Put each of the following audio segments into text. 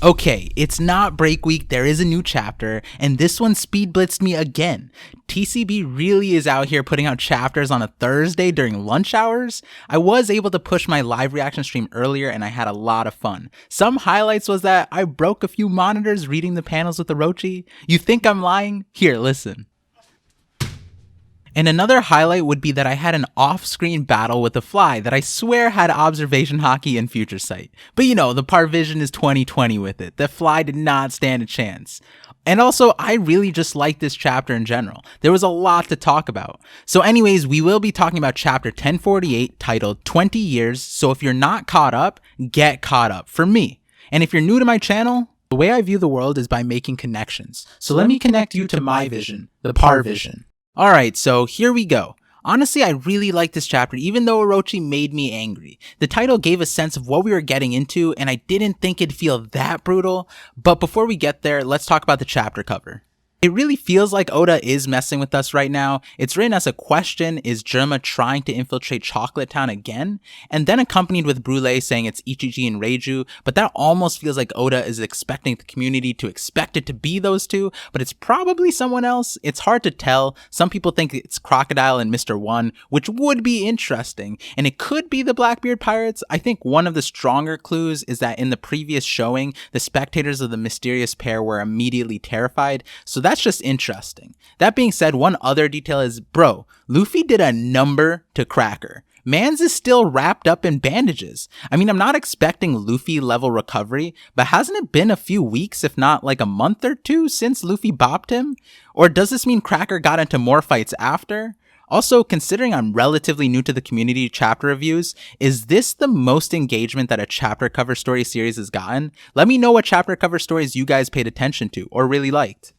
Okay, it's not break week, there is a new chapter, and this one speed blitzed me again. TCB really is out here putting out chapters on a Thursday during lunch hours. I was able to push my live reaction stream earlier and I had a lot of fun. Some highlights was that I broke a few monitors reading the panels with Orochi. You think I'm lying? Here, listen. And another highlight would be that I had an off-screen battle with a fly that I swear had observation hockey and future sight. But you know, the ParVision is 2020 with it. The fly did not stand a chance. And also, I really just liked this chapter in general. There was a lot to talk about. So anyways, we will be talking about chapter 1048 titled 20 Years. So if you're not caught up, get caught up for me. And if you're new to my channel, the way I view the world is by making connections. So let me connect you to my vision, the ParVision. Alright, so here we go. Honestly, I really like this chapter even though Orochi made me angry. The title gave a sense of what we were getting into and I didn't think it'd feel that brutal. But before we get there, let's talk about the chapter cover. It really feels like Oda is messing with us right now. It's written as a question, is Germa trying to infiltrate Chocolate Town again? And then accompanied with Brule saying it's Ichiji and Reiju, but that almost feels like Oda is expecting the community to expect it to be those two, but it's probably someone else. It's hard to tell. Some people think it's Crocodile and Mr. One, which would be interesting, and it could be the Blackbeard Pirates. I think one of the stronger clues is that in the previous showing, the spectators of the mysterious pair were immediately terrified, so that's just interesting. That being said, one other detail is, bro, Luffy did a number to Cracker. Mans is still wrapped up in bandages. I mean, I'm not expecting Luffy level recovery, but hasn't it been a few weeks, if not like a month or two since Luffy bopped him? Or does this mean Cracker got into more fights after? Also, considering I'm relatively new to the community chapter reviews, is this the most engagement that a chapter cover story series has gotten? Let me know what chapter cover stories you guys paid attention to or really liked.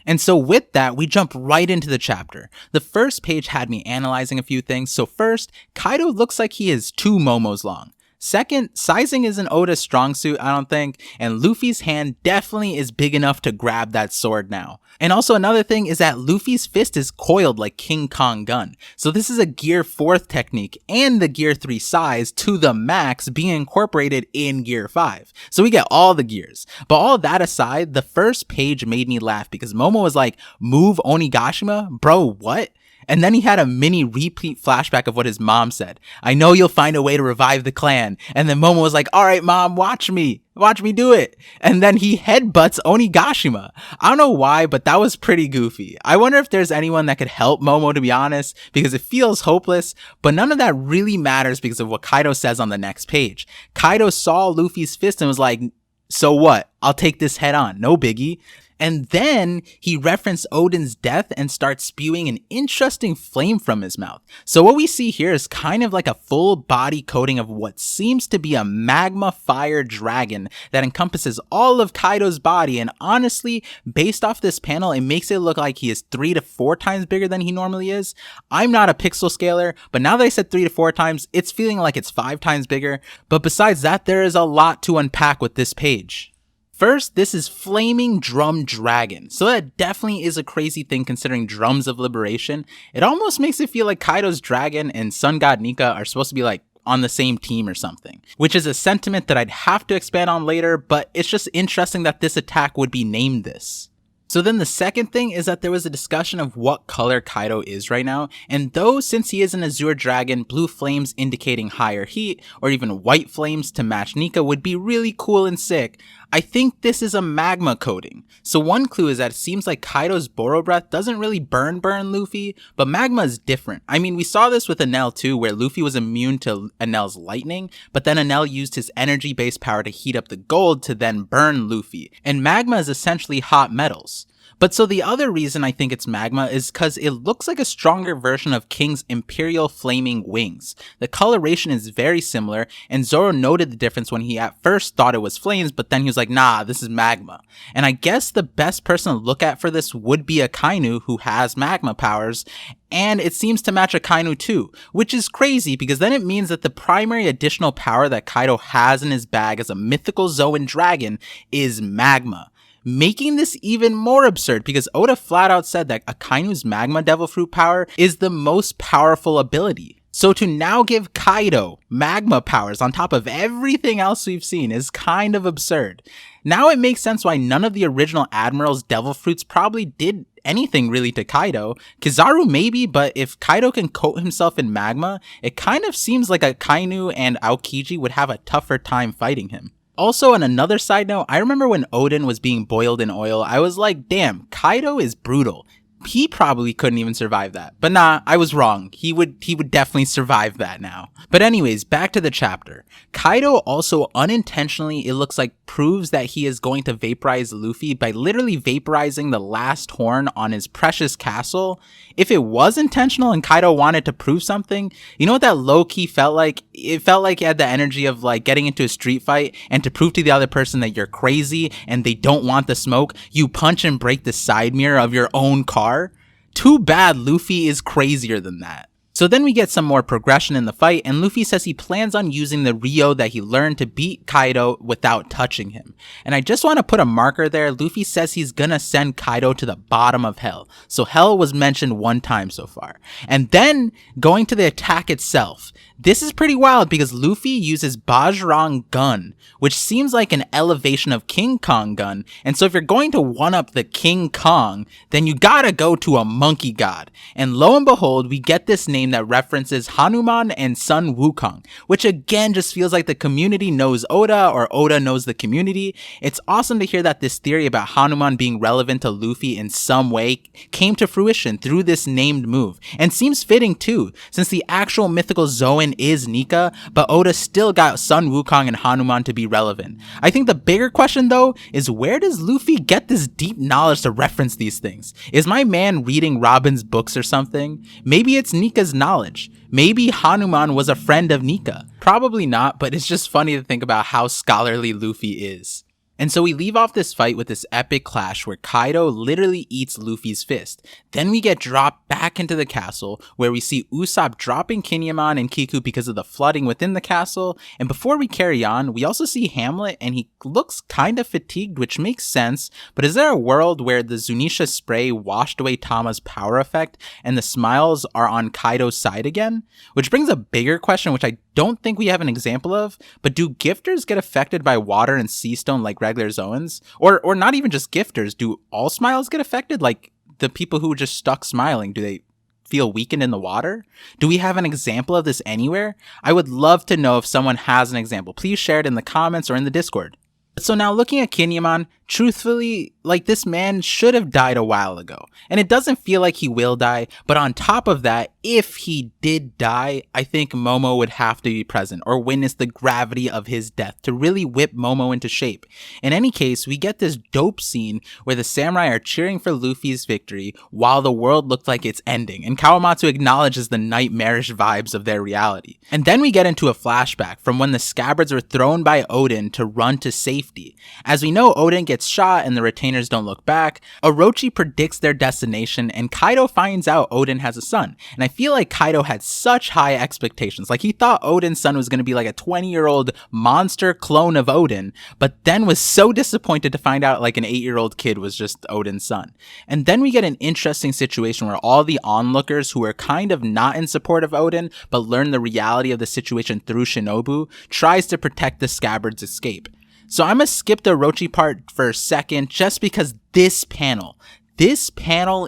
And so with that, we jump right into the chapter. The first page had me analyzing a few things. So first, Kaido looks like he is 2 momos long. Second, sizing isn't Oda's strong suit, I don't think, and Luffy's hand definitely is big enough to grab that sword now. And also another thing is that Luffy's fist is coiled like King Kong gun. So this is a Gear 4th technique and the Gear 3 size to the max being incorporated in Gear 5. So we get all the gears. But all that aside, the first page made me laugh because Momo was like, move Onigashima? Bro, what? And then he had a mini repeat flashback of what his mom said. I know you'll find a way to revive the clan. And then Momo was like, all right, mom, watch me do it. And then he headbutts Onigashima. I don't know why, but that was pretty goofy. I wonder if there's anyone that could help Momo, to be honest, because it feels hopeless, but none of that really matters because of what Kaido says on the next page. Kaido saw Luffy's fist and was like, so what? I'll take this head on. No biggie. And then he referenced Odin's death and starts spewing an interesting flame from his mouth. So what we see here is kind of like a full body coating of what seems to be a magma fire dragon that encompasses all of Kaido's body. And honestly, based off this panel, it makes it look like he is 3 to 4 times bigger than he normally is. I'm not a pixel scaler, but now that I said 3 to 4 times, it's feeling like it's 5 times bigger. But besides that, there is a lot to unpack with this page. First, this is Flaming Drum Dragon, so that definitely is a crazy thing considering Drums of Liberation. It almost makes it feel like Kaido's dragon and Sun God Nika are supposed to be like on the same team or something, which is a sentiment that I'd have to expand on later, but it's just interesting that this attack would be named this. So then the second thing is that there was a discussion of what color Kaido is right now, and though since he is an Azure Dragon, blue flames indicating higher heat, or even white flames to match Nika would be really cool and sick, I think this is a magma coating. So one clue is that it seems like Kaido's Boro Breath doesn't really burn Luffy, but magma is different. I mean, we saw this with Enel too, where Luffy was immune to Enel's lightning, but then Enel used his energy-based power to heat up the gold to then burn Luffy, and magma is essentially hot metals. But so the other reason I think it's magma is because it looks like a stronger version of King's Imperial Flaming Wings. The coloration is very similar, and Zoro noted the difference when he at first thought it was flames, but then he was like, nah, this is magma. And I guess the best person to look at for this would be Akainu, who has magma powers, and it seems to match Akainu too, which is crazy because then it means that the primary additional power that Kaido has in his bag as a mythical Zoan dragon is magma. Making this even more absurd because Oda flat out said that Akainu's Magma Devil Fruit power is the most powerful ability. So to now give Kaido magma powers on top of everything else we've seen is kind of absurd. Now it makes sense why none of the original Admiral's devil fruits probably did anything really to Kaido. Kizaru maybe, but if Kaido can coat himself in magma, it kind of seems like a Kainu and Aokiji would have a tougher time fighting him. Also, on another side note, I remember when Oden was being boiled in oil, I was like, damn, Kaido is brutal. He probably couldn't even survive that. But nah, I was wrong. He would definitely survive that now. But anyways, back to the chapter. Kaido also unintentionally, it looks like, proves that he is going to vaporize Luffy by literally vaporizing the last horn on his precious castle. If it was intentional and Kaido wanted to prove something, you know what that low-key felt like? It felt like it had the energy of like getting into a street fight and to prove to the other person that you're crazy and they don't want the smoke, you punch and break the side mirror of your own car. Too bad Luffy is crazier than that. So then we get some more progression in the fight, and Luffy says he plans on using the Ryo that he learned to beat Kaido without touching him. And I just want to put a marker there. Luffy says he's gonna send Kaido to the bottom of hell. So hell was mentioned one time so far. And then going to the attack itself. This is pretty wild because Luffy uses Bajrang Gun, which seems like an elevation of King Kong Gun. And so if you're going to one-up the King Kong, then you gotta go to a monkey god. And lo and behold, we get this name that references Hanuman and Sun Wukong, which again just feels like the community knows Oda or Oda knows the community. It's awesome to hear that this theory about Hanuman being relevant to Luffy in some way came to fruition through this named move. And seems fitting too, since the actual mythical Zoan is Nika, but Oda still got Sun Wukong and Hanuman to be relevant. I think the bigger question though is, where does Luffy get this deep knowledge to reference these things? Is my man reading Robin's books or something? Maybe it's Nika's knowledge. Maybe Hanuman was a friend of Nika. Probably not, but it's just funny to think about how scholarly Luffy is. And so we leave off this fight with this epic clash where Kaido literally eats Luffy's fist. Then we get dropped back into the castle where we see Usopp dropping Kinemon and Kiku because of the flooding within the castle. And before we carry on, we also see Hamlet and he looks kind of fatigued, which makes sense. But is there a world where the Zunisha spray washed away Tama's power effect and the smiles are on Kaido's side again? Which brings a bigger question, which I don't think we have an example of, but do gifters get affected by water and sea stone like regular Zoans? Or not even just gifters, do all smiles get affected? Like the people who just stuck smiling, do they feel weakened in the water? Do we have an example of this anywhere? I would love to know if someone has an example. Please share it in the comments or in the Discord. So now looking at Kinemon, truthfully, like this man should have died a while ago. And it doesn't feel like he will die, but on top of that, if he did die, I think Momo would have to be present or witness the gravity of his death to really whip Momo into shape. In any case, we get this dope scene where the samurai are cheering for Luffy's victory while the world looked like it's ending, and Kawamatsu acknowledges the nightmarish vibes of their reality. And then we get into a flashback from when the scabbards were thrown by Oden to run to safety. As we know, Oden gets shot and the retainers don't look back. Orochi predicts their destination and Kaido finds out Oden has a son. And I feel like Kaido had such high expectations. Like he thought Oden's son was going to be like a 20-year-old monster clone of Oden, but then was so disappointed to find out like an 8-year-old kid was just Oden's son. And then we get an interesting situation where all the onlookers who are kind of not in support of Oden, but learn the reality of the situation through Shinobu, tries to protect the scabbard's escape. So I'm gonna skip the Orochi part for a second just because this panel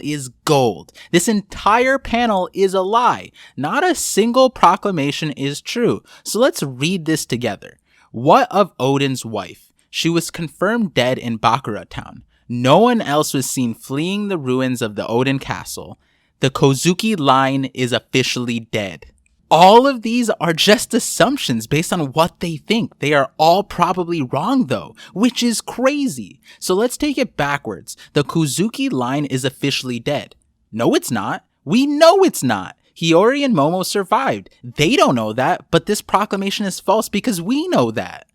is gold. This entire panel is a lie. Not a single proclamation is true. So let's read this together. What of Oden's wife? She was confirmed dead in Bakura town. No one else was seen fleeing the ruins of the Oden castle. The Kozuki line is officially dead. All of these are just assumptions based on what they think. They are all probably wrong though, which is crazy. So let's take it backwards. The Kozuki line is officially dead. No, it's not. We know it's not. Hiyori and Momo survived. They don't know that, but this proclamation is false because we know that.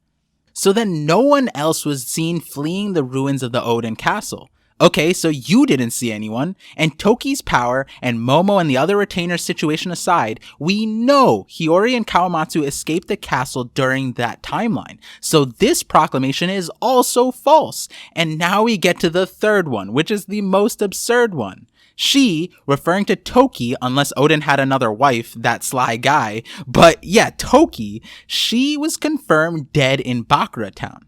So then no one else was seen fleeing the ruins of the Oden castle. Okay, so you didn't see anyone, and Toki's power and Momo and the other retainers situation aside, we know Hiyori and Kawamatsu escaped the castle during that timeline. So this proclamation is also false. And now we get to the third one, which is the most absurd one. She, referring to Toki, unless Odin had another wife, that sly guy, but yeah, Toki, she was confirmed dead in Bakura Town.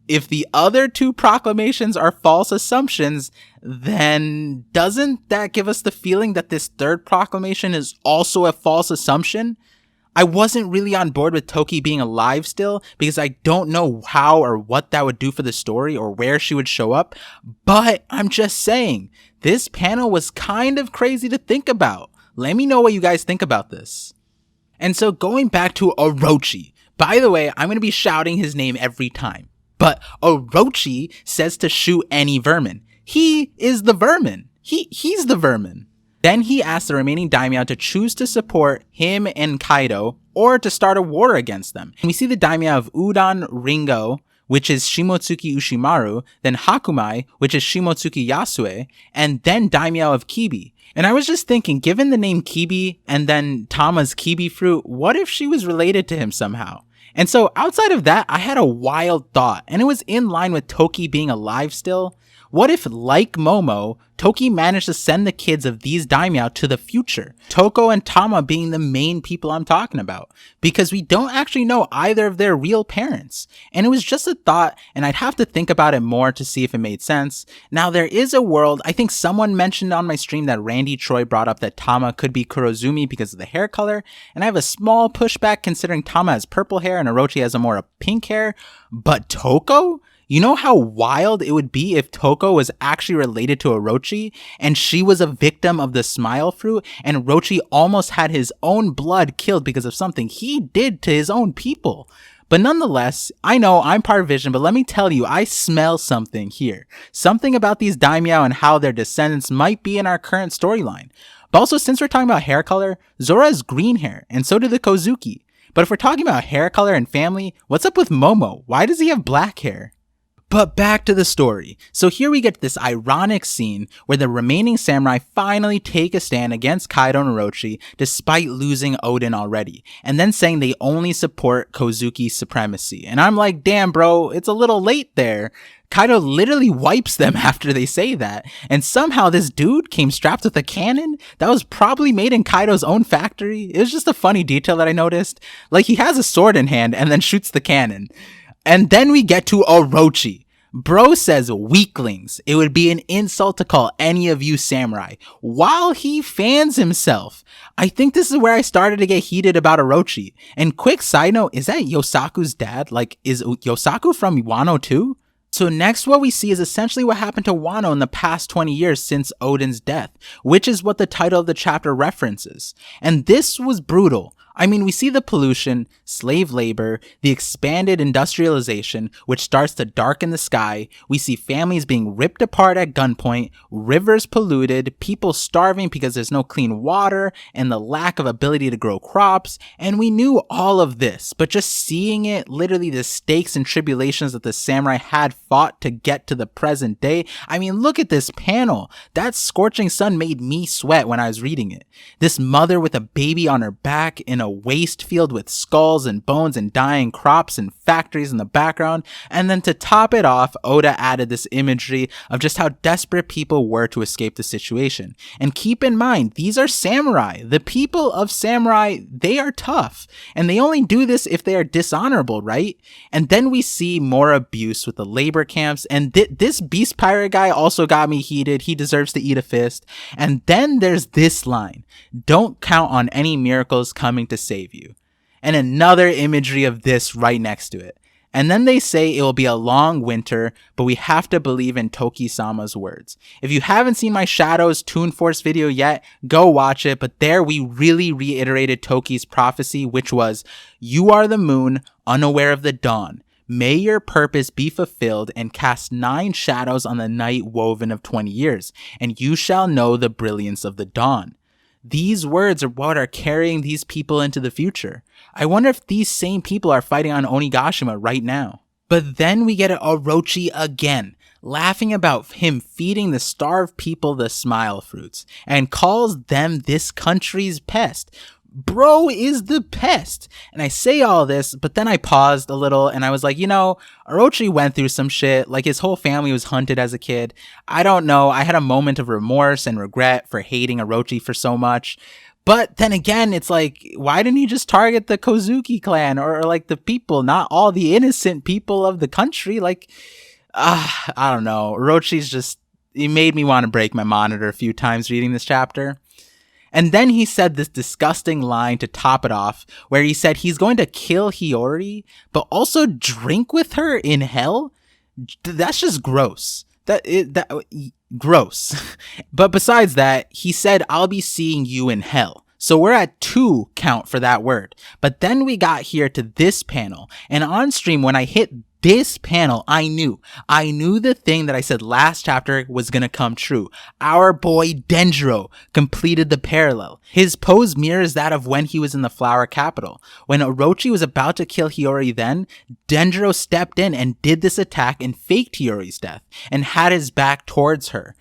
If the other two proclamations are false assumptions, then doesn't that give us the feeling that this third proclamation is also a false assumption? I wasn't really on board with Toki being alive still because I don't know how or what that would do for the story or where she would show up, but I'm just saying, this panel was kind of crazy to think about. Let me know what you guys think about this. And so going back to Orochi, by the way, I'm going to be shouting his name every time. But Orochi says to shoot any vermin. He is the vermin. He's the vermin. Then he asks the remaining daimyo to choose to support him and Kaido or to start a war against them. And we see the daimyo of Udon Ringo, which is Shimotsuki Ushimaru, then Hakumai, which is Shimotsuki Yasue, and then daimyo of Kibi. And I was just thinking, given the name Kibi and then Tama's Kibi fruit, what if she was related to him somehow? And so outside of that, I had a wild thought, and it was in line with Toki being alive still. What if, like Momo, Toki managed to send the kids of these daimyo to the future? Toko and Tama being the main people I'm talking about, because we don't actually know either of their real parents. And it was just a thought, and I'd have to think about it more to see if it made sense. Now, there is a world, I think someone mentioned on my stream that Randy Troy brought up that Tama could be Kurozumi because of the hair color, and I have a small pushback considering Tama has purple hair and Orochi has a more pink hair, but Toko? You know how wild it would be if Toko was actually related to Orochi and she was a victim of the smile fruit and Orochi almost had his own blood killed because of something he did to his own people. But nonetheless, I know I'm ParVision, but let me tell you, I smell something here. Something about these daimyo and how their descendants might be in our current storyline. But also, since we're talking about hair color, Zora has green hair, and so do the Kozuki. But if we're talking about hair color and family, what's up with Momo? Why does he have black hair? But back to the story. So here we get this ironic scene where the remaining samurai finally take a stand against Kaido and Orochi despite losing Odin already, and then saying they only support Kozuki's supremacy. And I'm like, damn bro, it's a little late there. Kaido literally wipes them after they say that, and somehow this dude came strapped with a cannon that was probably made in Kaido's own factory. It was just a funny detail that I noticed. Like, he has a sword in hand and then shoots the cannon. And then we get to Orochi. Bro says weaklings. It would be an insult to call any of you samurai, while he fans himself. I think this is where I started to get heated about Orochi. And quick side note, is that Yosaku's dad? Like, is Yosaku from Wano too? So next what we see is essentially what happened to Wano in the past 20 years since Odin's death, which is what the title of the chapter references. And this was brutal. I mean, we see the pollution, slave labor, the expanded industrialization, which starts to darken the sky. We see families being ripped apart at gunpoint, rivers polluted, people starving because there's no clean water, and the lack of ability to grow crops. And we knew all of this, but just seeing it, literally the stakes and tribulations that the samurai had fought to get to the present day. I mean, look at this panel. That scorching sun made me sweat when I was reading it. This mother with a baby on her back in a waste field with skulls and bones and dying crops and factories in the background. And then to top it off, Oda added this imagery of just how desperate people were to escape the situation. And keep in mind, these are samurai. The people of samurai, they are tough. And they only do this if they are dishonorable, right? And then we see more abuse with the labor camps. And this beast pirate guy also got me heated. He deserves to eat a fist. And then there's this line: don't count on any miracles coming to save you. And another imagery of this right next to it. And then they say it will be a long winter, but we have to believe in Toki-sama's words. If you haven't seen my Shadows Toon Force video yet, go watch it. But there we really reiterated Toki's prophecy, which was, you are the moon, unaware of the dawn. May your purpose be fulfilled and cast 9 shadows on the night woven of 20 years, and you shall know the brilliance of the dawn. These words are what are carrying these people into the future. I wonder if these same people are fighting on Onigashima right now. But then we get Orochi again, laughing about him feeding the starved people the smile fruits, and calls them this country's pest. Bro is the best. And I say all this, but then I paused a little and I was like, Orochi went through some shit. Like, his whole family was hunted as a kid. I don't know. I had a moment of remorse and regret for hating Orochi for so much. But then again, it's like, why didn't he just target the Kozuki clan or like the people, not all the innocent people of the country? Like, I don't know. He made me want to break my monitor a few times reading this chapter. And then he said this disgusting line to top it off, where he said he's going to kill Hiyori, but also drink with her in hell. That's just gross. Gross. But besides that, he said, I'll be seeing you in hell. So we're at 2 count for that word. But then we got here to this panel, and on stream, when I hit this panel, I knew the thing that I said last chapter was gonna come true. Our boy Denjiro completed the parallel. His pose mirrors that of when he was in the Flower Capital. When Orochi was about to kill Hiyori then, Denjiro stepped in and did this attack and faked Hiyori's death, and had his back towards her.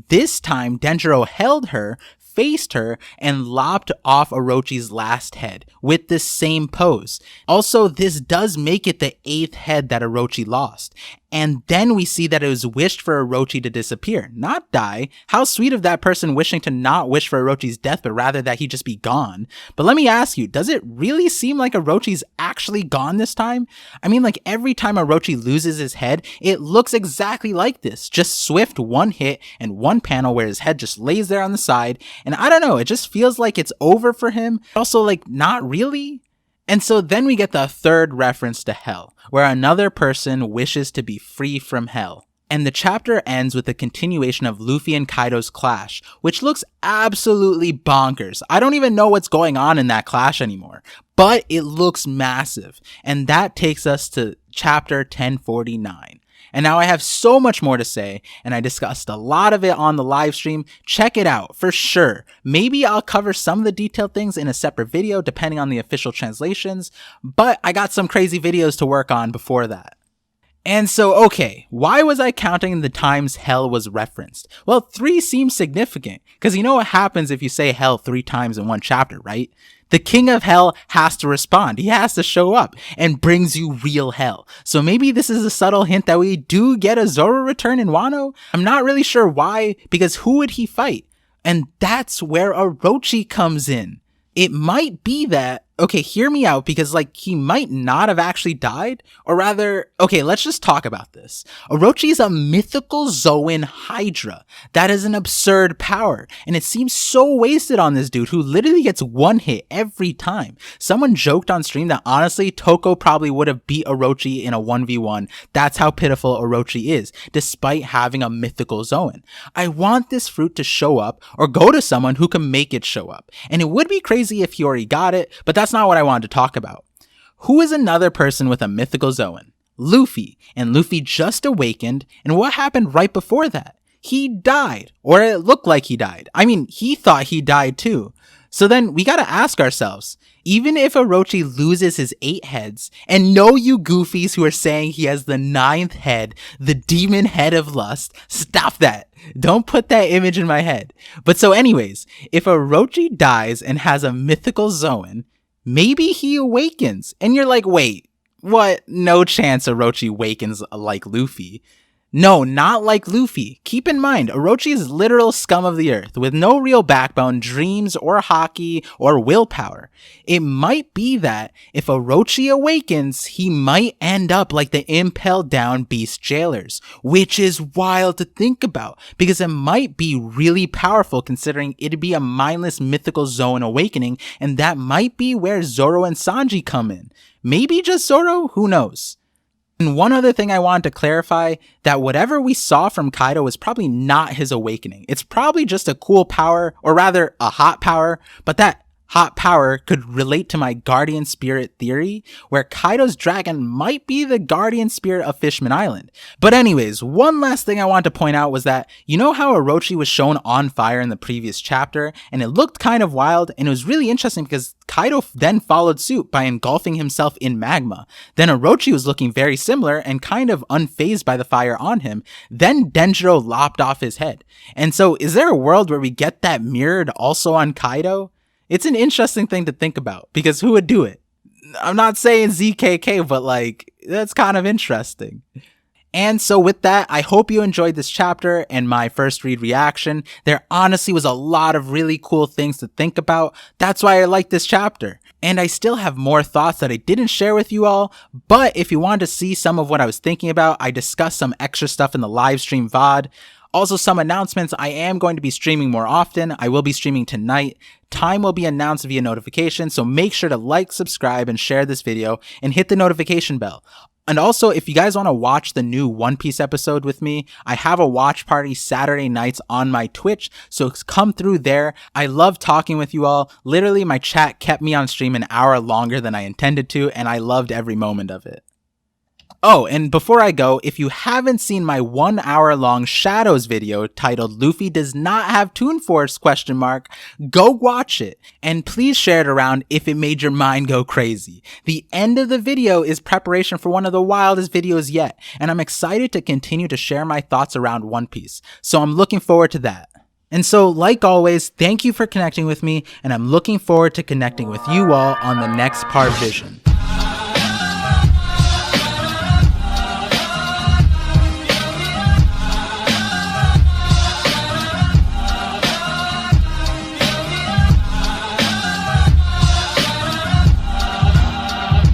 This time, Denjiro held her, faced her, and lopped off Orochi's last head with this same pose. Also, this does make it the 8th head that Orochi lost. And then we see that it was wished for Orochi to disappear, not die. How sweet of that person wishing to not wish for Orochi's death, but rather that he just be gone. But let me ask you, does it really seem like Orochi's actually gone this time? I mean, like, every time Orochi loses his head, it looks exactly like this. Just swift one hit and one panel where his head just lays there on the side. And I don't know, it just feels like it's over for him. Also, like, not really. And so then we get the 3rd reference to hell, where another person wishes to be free from hell. And the chapter ends with a continuation of Luffy and Kaido's clash, which looks absolutely bonkers. I don't even know what's going on in that clash anymore, but it looks massive. And that takes us to chapter 1049. And now I have so much more to say, and I discussed a lot of it on the live stream. Check it out for sure. Maybe I'll cover some of the detailed things in a separate video depending on the official translations, but I got some crazy videos to work on before that. And so, okay, why was I counting the times hell was referenced? Well, 3 seems significant, because you know what happens if you say hell 3 times in one chapter, right? The king of hell has to respond. He has to show up and brings you real hell. So maybe this is a subtle hint that we do get a Zoro return in Wano. I'm not really sure why, because who would he fight? And that's where Orochi comes in. It might be that, okay, hear me out, because like he might not have actually died, or rather, okay, let's just talk about this. Orochi is a mythical Zoan Hydra. That is an absurd power, and it seems so wasted on this dude who literally gets one hit every time. Someone joked on stream that honestly, Toko probably would have beat Orochi in a 1v1. That's how pitiful Orochi is, despite having a mythical Zoan. I want this fruit to show up, or go to someone who can make it show up. And it would be crazy if he already got it, but that's not what I wanted to talk about. Who is another person with a mythical Zoan? Luffy. And Luffy just awakened, and what happened right before that? He died, or it looked like he died. I mean, he thought he died too. So then we gotta ask ourselves, even if Orochi loses his 8 heads, and no, you goofies who are saying he has the 9th head, the demon head of lust, stop that. Don't put that image in my head. But so anyways, if Orochi dies and has a mythical Zoan, maybe he awakens. And you're like, wait, what? No chance Orochi awakens like Luffy. No, not like Luffy. Keep in mind, Orochi is literal scum of the earth, with no real backbone, dreams, or hockey, or willpower. It might be that if Orochi awakens, he might end up like the impaled down beast jailers, which is wild to think about, because it might be really powerful considering it'd be a mindless mythical Zoan awakening, and that might be where Zoro and Sanji come in. Maybe just Zoro? Who knows? And one other thing I wanted to clarify, that whatever we saw from Kaido was probably not his awakening. It's probably just a cool power, or rather a hot power, but that hot power could relate to my guardian spirit theory, where Kaido's dragon might be the guardian spirit of Fishman Island. But anyways, one last thing I wanted to point out was that, you know how Orochi was shown on fire in the previous chapter, and it looked kind of wild, and it was really interesting because Kaido then followed suit by engulfing himself in magma. Then Orochi was looking very similar and kind of unfazed by the fire on him. Then Denjiro lopped off his head. And so is there a world where we get that mirrored also on Kaido? It's an interesting thing to think about, because who would do it? I'm not saying ZKK, but like, that's kind of interesting. And so with that, I hope you enjoyed this chapter and my first read reaction. There honestly was a lot of really cool things to think about. That's why I like this chapter. And I still have more thoughts that I didn't share with you all, but if you wanted to see some of what I was thinking about, I discussed some extra stuff in the live stream VOD. Also, some announcements. I am going to be streaming more often. I will be streaming tonight. Time will be announced via notification, so make sure to like, subscribe, and share this video, and hit the notification bell. And also, if you guys want to watch the new One Piece episode with me, I have a watch party Saturday nights on my Twitch, so come through there. I love talking with you all. Literally, my chat kept me on stream an hour longer than I intended to, and I loved every moment of it. Oh, and before I go, if you haven't seen my 1 hour long Shadows video titled Luffy Does Not Have Toon Force ? Go watch it. And please share it around if it made your mind go crazy. The end of the video is preparation for one of the wildest videos yet, and I'm excited to continue to share my thoughts around One Piece. So I'm looking forward to that. And so, like always, thank you for connecting with me, and I'm looking forward to connecting with you all on the next ParVision.